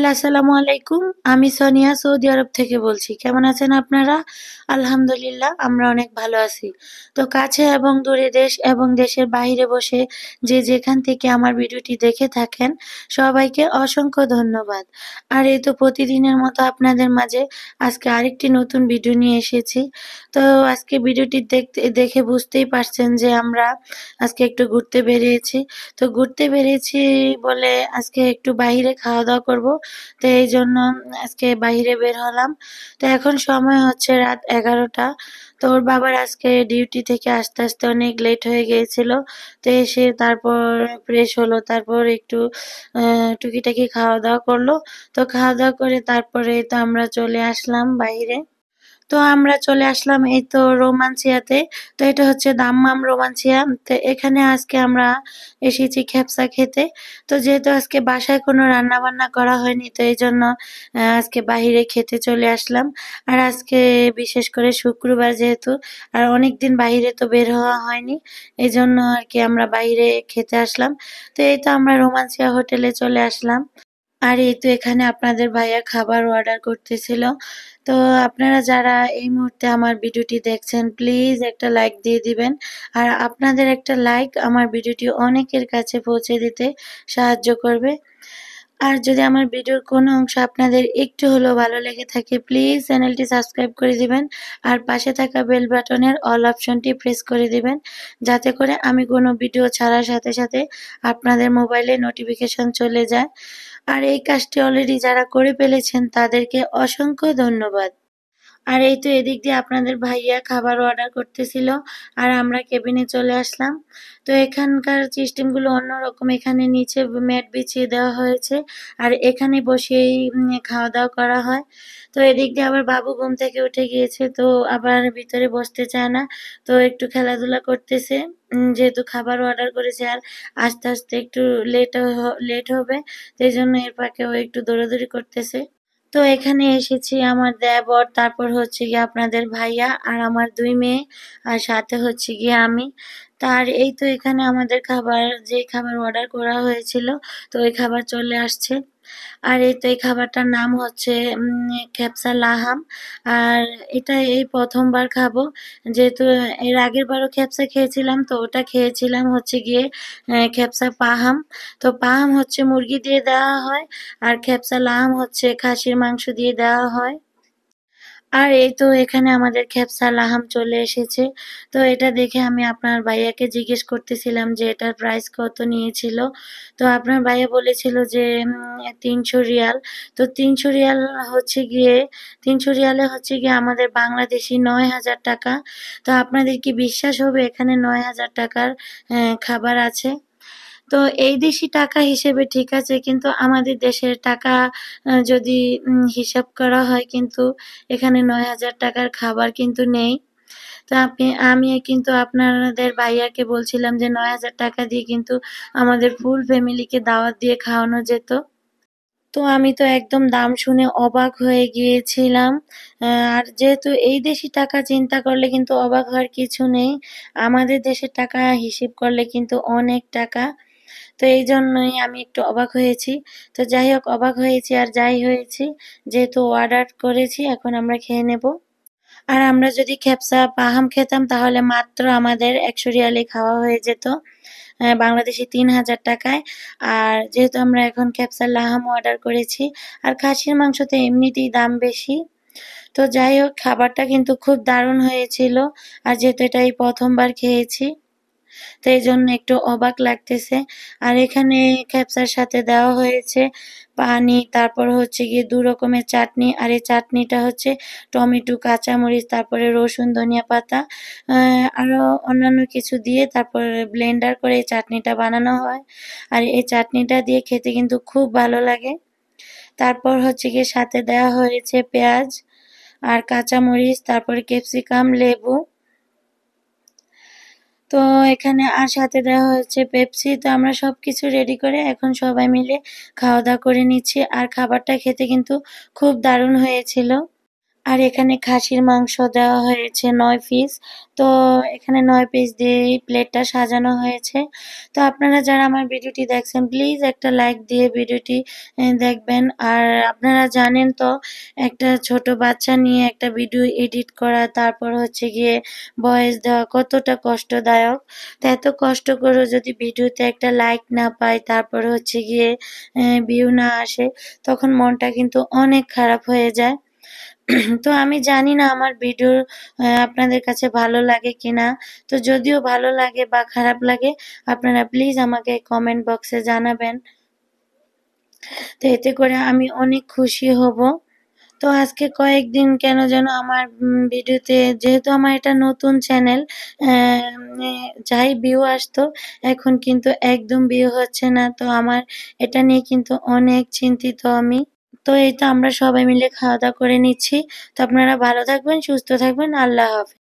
Hello, আসসালামু আলাইকুম। আমি সোনিয়া সৌদি আরব থেকে বলছি। কেমন আছেন আপনারা? আলহামদুলিল্লাহ আমরা অনেক ভালো আছি। তো কাছে এবং দূরে দেশ এবং দেশের বাইরে বসে যে যেখান থেকে আমার ভিডিওটি দেখে থাকেন সবাইকে অসংখ্য ধন্যবাদ। আর এই তো প্রতিদিনের মতো আপনাদের মাঝে আজকে আরেকটি নতুন ভিডিও নিয়ে এসেছি। তো আজকে ভিডিওটি দেখে বুঝতেই পারছেন যে আমরা আজকে একটু ঘুরতে বেরিয়েছি। তো ঘুরতে বেরিয়েছি বলে আজকে একটু বাইরে খাওয়া দাওয়া করব। তো এই জন্য আজকে বাইরে বের হলাম। তো এখন সময় হচ্ছে রাত 11টা। তো ওর বাবার আজকে ডিউটি থেকে আসতে আসতে অনেক লেট হয়ে গিয়েছিল। তো এসে তারপর ফ্রেশ হলো, তারপর একটু টুকিটাকি খাওয়া দাওয়া করলো। তো খাওয়া দাওয়া করে তারপরে তো আমরা চলে আসলাম বাইরে। তো আমরা চলে আসলাম এই তো রোমাঞ্চিয়াতে। তো এটা হচ্ছে দাম্মাম রোমাঞ্চিয়া। তো এখানে আজকে আমরা এসেছি খেপসা খেতে। তো যেহেতু আজকে বাসায় কোনো রান্না বান্না করা হয়নি, তো এই জন্য আজকে বাহিরে খেতে চলে আসলাম। আর আজকে বিশেষ করে শুক্রবার যেহেতু, আর অনেকদিন বাইরে তো বের হওয়া হয়নি, এই জন্য আর কি আমরা বাইরে খেতে আসলাম। তো এই তো আমরা রোমাঞ্চিয়া হোটেলে চলে আসলাম। আর এই তো এখানে আপনাদের ভাইয়া খাবার অর্ডার করতেছিল। তো আপনারা যারা এই মুহূর্তে আমার ভিডিওটি দেখছেন প্লিজ একটা লাইক দিয়ে দিবেন। আর আপনাদের একটা লাইক আমার ভিডিওটি অনেকের কাছে পৌঁছে দিতে সাহায্য করবে। আর যদি আমার ভিডিওর কোনো অংশ আপনাদের একটু হলেও ভালো লেগে থাকে প্লিজ চ্যানেলটি সাবস্ক্রাইব করে দিবেন। আর পাশে থাকা বেল বাটনের অল অপশনটি প্রেস করে দিবেন, যাতে করে আমি কোনো ভিডিও ছাড়ার সাথে সাথে আপনাদের মোবাইলে নোটিফিকেশন চলে যায়। আর এই কাজটি অলরেডি যারা করে ফেলেছেন তাদেরকে অসংখ্য ধন্যবাদ। আর এই তো এদিক দিয়ে আপনাদের ভাইয়া খাবার অর্ডার করতেছিল আর আমরা কেবিনে চলে আসলাম। তো এখানকার সিস্টেম গুলো অন্যরকম, এখানে নিচে ম্যাট বিছিয়ে দেওয়া হয়েছে আর এখানে বসেই খাওয়া দাওয়া করা হয়। তো এদিক দিয়ে আবার বাবু ঘুম থেকে উঠে গিয়েছে, তো আবার ভিতরে বসতে চায় না, তো একটু খেলাধুলা করতেছে। যেহেতু খাবার অর্ডার করেছে আর আস্তে আস্তে একটু লেট হবে, সেই জন্য এর ফাঁকে ও একটু দৌড়াদৌড়ি করতেছে। তো এখানে এসেছি আমার দেবর, তারপর হচ্ছে গিয়ে আপনাদের ভাইয়া আর আমার 2 মেয়ে, আর সাথে হচ্ছে গিয়ে আমি। তার এই তো এখানে আমাদের খাবার, যে খাবার অর্ডার করা হয়েছিল, তো ওই খাবার চলে আসছে। আর এই তো এই খাবারটার নাম হচ্ছে খেপসা লাহাম। আর এটা এই প্রথমবার খাবো, যেহেতু এর আগের বারও খেপসা খেয়েছিলাম, তো ওটা খেয়েছিলাম হচ্ছে গিয়ে খেপসা পাহাম। তো পাহাম হচ্ছে মুরগি দিয়ে দেওয়া হয় আর খেপসা লাহাম হচ্ছে খাসির মাংস দিয়ে দেওয়া হয়। আর এই তো এখানে আমাদের খেপসা লাহাম চলে এসেছে। তো এটা দেখে আমি আপনার ভাইয়াকে জিজ্ঞেস করতেছিলাম যে এটার প্রাইস কত নিয়েছিল। তো আপনার ভাইয়া বলেছিল যে 300 রিয়াল। তো 300 রিয়াল হচ্ছে গিয়ে 300 রিয়ালে হচ্ছে গিয়ে আমাদের বাংলাদেশি 9,000 টাকা। তো আপনাদের কি বিশ্বাস হবে এখানে 9,000 টাকার খাবার আছে? তো এই দেশি টাকা হিসেবে ঠিক আছে, কিন্তু আমাদের দেশের টাকা যদি হিসাব করা হয়, কিন্তু এখানে 9,000 টাকার খাবার কিন্তু নেই। তো আমি কিন্তু আপনাদের ভাইয়াকে বলছিলাম যে 9,000 টাকা দিয়ে কিন্তু আমাদের ফুল ফ্যামিলিকে দাওয়াত দিয়ে খাওয়ানো যেত। তো আমি তো একদম দাম শুনে অবাক হয়ে গিয়েছিলাম। আর যেহেতু এই দেশি টাকা চিন্তা করলে কিন্তু অবাক হওয়ার কিছু নেই, আমাদের দেশের টাকা হিসেব করলে কিন্তু অনেক টাকা। তো এই জন্যই আমি একটু অবাক হয়েছি। তো যাই হোক, অবাক হয়েছি আর যাই হয়েছি, যেহেতু অর্ডার করেছি এখন আমরা খেয়ে নেব। আর আমরা যদি খেপসা পাহাম খেতাম তাহলে মাত্র আমাদের 100 রিয়ালে খাওয়া হয়ে যেত, বাংলাদেশি 3,000 টাকায়। আর যেহেতু আমরা এখন খেপসা লাহাম অর্ডার করেছি, আর খাসির মাংস তো এমনিতেই দাম বেশি। তো যাই হোক, খাবারটা কিন্তু খুব দারুণ হয়েছিল। আর যেহেতু এটা এই প্রথমবার খেয়েছি, তো এই জন্য একটু অবাক লাগতেছে। আর এখানে খেপসার সাথে দেওয়া হয়েছে পানি, তারপর হচ্ছে গিয়ে 2 রকমের চাটনি। আর এই চাটনিটা হচ্ছে টমেটো, কাঁচামরিচ, তারপরে রসুন, ধনিয়া পাতা, আরো অন্যান্য কিছু দিয়ে তারপরে ব্লেন্ডার করে এই চাটনিটা বানানো হয়। আর এই চাটনিটা দিয়ে খেতে কিন্তু খুব ভালো লাগে। তারপর হচ্ছে গিয়ে সাথে দেওয়া হয়েছে পেঁয়াজ আর কাঁচামরিচ, তারপরে ক্যাপসিকাম, লেবু। তো এখানে আর সাথে দেওয়া হয়েছে পেপসি। তো আমরা সবকিছু রেডি করে এখন সবাই মিলে খাওয়া দাওয়া করে নিচ্ছি। আর খাবারটা খেতে কিন্তু খুব দারুণ হয়েছিল। আর এখানে খাসির মাংস দেওয়া হয়েছে ৯ পিস। তো এখানে ৯ পিস দিয়ে এই প্লেটটা সাজানো হয়েছে। তো আপনারা যারা আমার ভিডিওটি দেখছেন প্লিজ একটা লাইক দিয়ে ভিডিওটি দেখবেন। আর আপনারা জানেন তো একটা ছোট বাচ্চা নিয়ে একটা ভিডিও এডিট করা, তারপর হচ্ছে গিয়ে ভয়েস দেওয়া কতটা কষ্টদায়ক। তো এত কষ্ট করেও যদি ভিডিওতে একটা লাইক না পাই, তারপর হচ্ছে গিয়ে ভিউ না আসে, তখন মনটা কিন্তু অনেক খারাপ হয়ে যায়। তো আমি জানি না আমার ভিডিও আপনাদের কাছে ভালো লাগে কিনা। তো যদিও ভালো লাগে বা খারাপ লাগে, আপনারা প্লিজ আমাকে কমেন্ট বক্সে জানাবেন। তো এতে করে আমি অনেক খুশি হব। তো আজকে কয়েকদিন কেন যেন আমার ভিডিওতে, যেহেতু আমার এটা নতুন চ্যানেল, যাই ভিউ আসতো, এখন কিন্তু একদম ভিউ হচ্ছে না। তো আমার এটা নিয়ে কিন্তু অনেক চিন্তিত আমি। তো এই তো আমরা সবাই মিলে খাওয়া-দাওয়া করে নিচ্ছি। তো আপনারা ভালো থাকবেন, সুস্থ থাকবেন। আল্লাহ হাফেজ।